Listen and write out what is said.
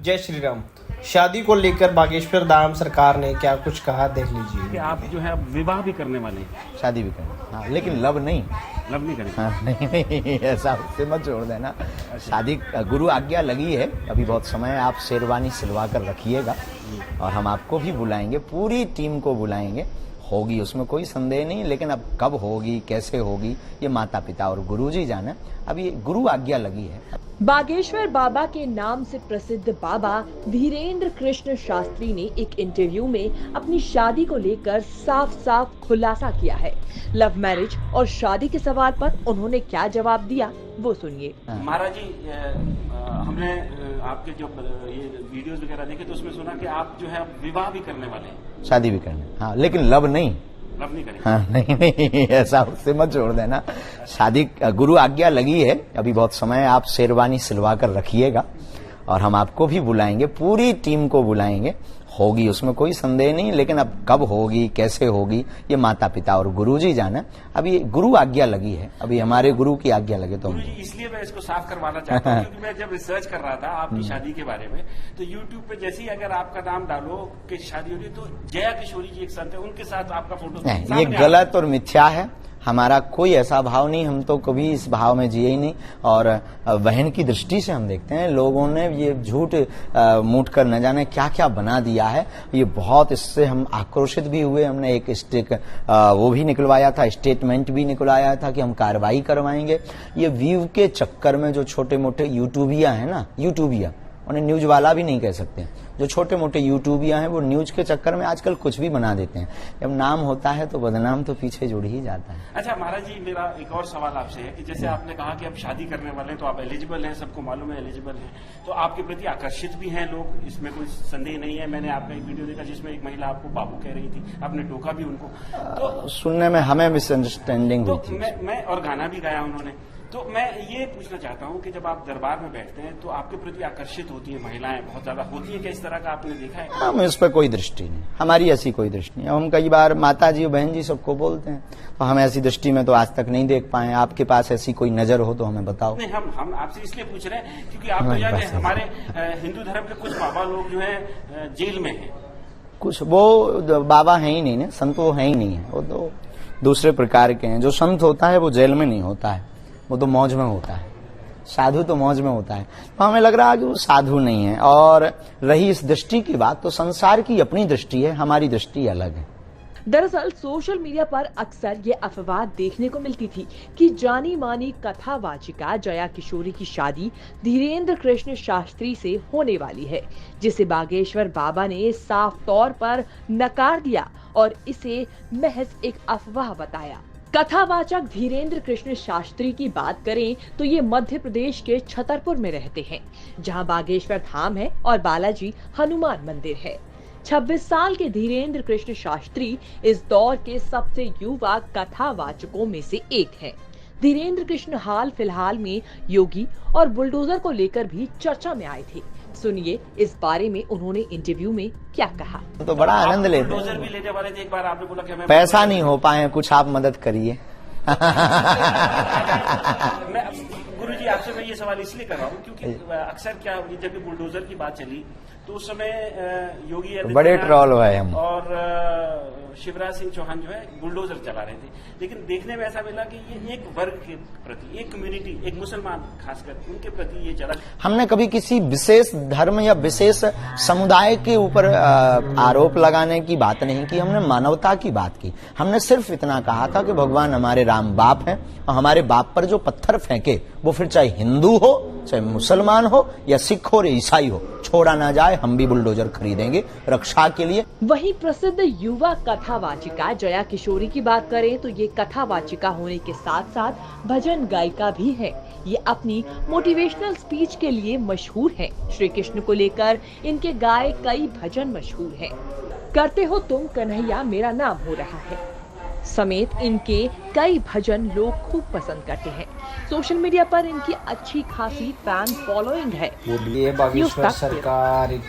जय श्री राम। शादी को लेकर बागेश्वर धाम सरकार ने क्या कुछ कहा, देख लीजिए। कि आप जो है विवाह भी करने वाले हैं, शादी भी करें, हाँ, लेकिन लव नहीं। लव नहीं करेंगे। हाँ, नहीं ऐसा उससे मत छोड़ देना। शादी गुरु आज्ञा लगी है, अभी बहुत समय है। आप शेरवानी सिलवा कर रखिएगा और हम आपको भी बुलाएंगे, पूरी टीम को बुलाएंगे। होगी उसमें कोई संदेह नहीं, लेकिन अब कब होगी, कैसे होगी, ये माता पिता और गुरुजी जाने। अभी गुरु आज्ञा लगी है। बागेश्वर बाबा के नाम से प्रसिद्ध बाबा धीरेन्द्र कृष्ण शास्त्री ने एक इंटरव्यू में अपनी शादी को लेकर साफ साफ खुलासा किया है। लव मैरिज और शादी के सवाल पर उन्होंने क्या जवाब दिया, वो सुनिए। महाराज जी, हमने आपके जो ये वीडियोस वगैरह देखे तो उसमें सुना कि आप जो है विवाह भी करने वाले हैं। शादी भी करने, हाँ, लेकिन लव नहीं। लव नहीं करेंगे। हाँ, नहीं ऐसा उससे मत छोड़ देना। शादी गुरु आज्ञा लगी है, अभी बहुत समय है। आप शेरवानी सिलवा कर रखिएगा और हम आपको भी बुलाएंगे, पूरी टीम को बुलाएंगे। होगी उसमें कोई संदेह नहीं, लेकिन अब कब होगी, कैसे होगी, ये माता पिता और गुरुजी जाने। अभी गुरु आज्ञा लगी है, अभी हमारे गुरु की आज्ञा लगे तो हम। इसलिए मैं इसको साफ करवाना चाहता हूँ, क्योंकि मैं जब रिसर्च कर रहा था आपकी शादी के बारे में, तो यूट्यूब पे जैसे ही अगर आपका नाम डालो कि शादी हो रही है, तो जया किशोरी जी एक संत है, उनके साथ आपका फोटो नहीं, ये गलत और मिथ्या है। हमारा कोई ऐसा भाव नहीं, हम तो कभी इस भाव में जिए ही नहीं। और बहन की दृष्टि से हम देखते हैं, लोगों ने ये झूठ मूठ कर न जाने क्या क्या बना दिया है। ये बहुत, इससे हम आक्रोशित भी हुए। हमने एक वो भी निकलवाया था, स्टेटमेंट भी निकलवाया था कि हम कार्रवाई करवाएंगे। ये व्यू के चक्कर में जो छोटे मोटे यूट्यूबिया है ना, यूट्यूबिया, उन्हें न्यूज वाला भी नहीं कह सकते। जो छोटे मोटे यूट्यूबिया हैं वो न्यूज के चक्कर में आजकल कुछ भी बना देते हैं। जब नाम होता है तो बदनाम तो पीछे जुड़ ही जाता है। अच्छा महाराज जी, मेरा एक और सवाल आपसे है कि जैसे आपने कहा कि आप शादी करने वाले हैं, तो आप एलिजिबल हैं, सबको मालूम है एलिजिबल हैं, तो आपके प्रति आकर्षित भी हैं लोग, इसमें कोई संदेह नहीं है। मैंने आपका एक वीडियो देखा जिसमें एक महिला आपको बाबू कह रही थी, आपने टोका भी उनको। तो सुनने में हमें मिसअंडरस्टैंडिंग हुई थी। मैं और गाना भी गाया उन्होंने। तो मैं ये पूछना चाहता हूँ कि जब आप दरबार में बैठते हैं तो आपके प्रति आकर्षित होती है महिलाएं, बहुत ज्यादा होती है, क्या इस तरह का आपने देखा है? हम इस पर कोई दृष्टि नहीं, हमारी ऐसी कोई दृष्टि नहीं। हम कई बार माता जी बहन जी सबको बोलते हैं, तो हम ऐसी दृष्टि में तो आज तक नहीं देख पाए। आपके पास ऐसी कोई नजर हो तो हमें बताओ। नहीं, हम आपसे इसलिए पूछ रहे हैं क्योंकि आपको याद है हमारे हिंदू धर्म के कुछ बाबा लोग जो है जेल में है। कुछ वो बाबा है ही नहीं ना, संत वो है ही नहीं है, वो तो दूसरे प्रकार के हैं। जो संत होता है वो जेल में नहीं होता है, वो तो मौज में होता है। साधु तो मौज में होता है। तो हमें लग रहा है कि वो साधु नहीं है। और रही इस दृष्टि की बात, तो संसार की अपनी दृष्टि है, हमारी दृष्टि अलग है। दरअसल सोशल मीडिया पर अक्सर ये अफवाह देखने को मिलती थी कि जानी मानी कथावाचिका जया किशोरी की शादी धीरेन्द्र कृष्ण शास्त्री से होने वाली है, जिसे बागेश्वर बाबा ने साफ तौर पर नकार दिया और इसे महज एक अफवाह बताया। कथावाचक धीरेन्द्र कृष्ण शास्त्री की बात करें तो ये मध्य प्रदेश के छतरपुर में रहते हैं, जहां बागेश्वर धाम है और बालाजी हनुमान मंदिर है। 26 साल के धीरेन्द्र कृष्ण शास्त्री इस दौर के सबसे युवा कथावाचकों में से एक हैं। धीरेन्द्र कृष्ण हाल फिलहाल में योगी और बुलडोजर को लेकर भी चर्चा में आए थे। सुनिए इस बारे में उन्होंने इंटरव्यू में क्या कहा। तो बड़ा आनंद लेते बुलडोजर भी लेने वाले थे, एक बार आपने बोला कि हमें पैसा नहीं हो पाए, कुछ आप मदद करिए। मैं गुरुजी आपसे मैं ये सवाल इसलिए कर रहा हूँ क्योंकि अक्सर क्या हुई, जब बुलडोजर की बात चली तो उस समय योगी बड़े ट्रोल हुए हम और शिवराज सिंह चौहान जो है बुलडोजर चला रहे थे। लेकिन देखने में ऐसा मिला कि ये एक वर्ग के प्रति, एक कम्युनिटी, एक मुसलमान खासकर, उनके प्रति ये चला। हमने कभी किसी विशेष धर्म या विशेष समुदाय के ऊपर आरोप लगाने की बात नहीं की, हमने मानवता की बात की। हमने सिर्फ इतना कहा था कि भगवान हमारे राम बाप हैं और हमारे बाप पर जो पत्थर फेंके, वो फिर चाहे हिंदू हो, चाहे मुसलमान हो, या सिख हो, या ईसाई हो, छोड़ा ना जाए। हम भी बुलडोजर खरीदेंगे रक्षा के लिए। वहीं प्रसिद्ध युवा कथावाचिका जया किशोरी की बात करें तो ये कथावाचिका होने के साथ साथ भजन गायिका भी है। ये अपनी मोटिवेशनल स्पीच के लिए मशहूर हैं। श्री कृष्ण को लेकर इनके गाए कई भजन मशहूर हैं। करते हो तुम कन्हैया मेरा नाम हो रहा है समेत इनके कई भजन लोग खूब पसंद करते हैं। सोशल मीडिया पर इनकी अच्छी खासी फैन फॉलोइंग है। बोलिए बागेश्वर सरकार।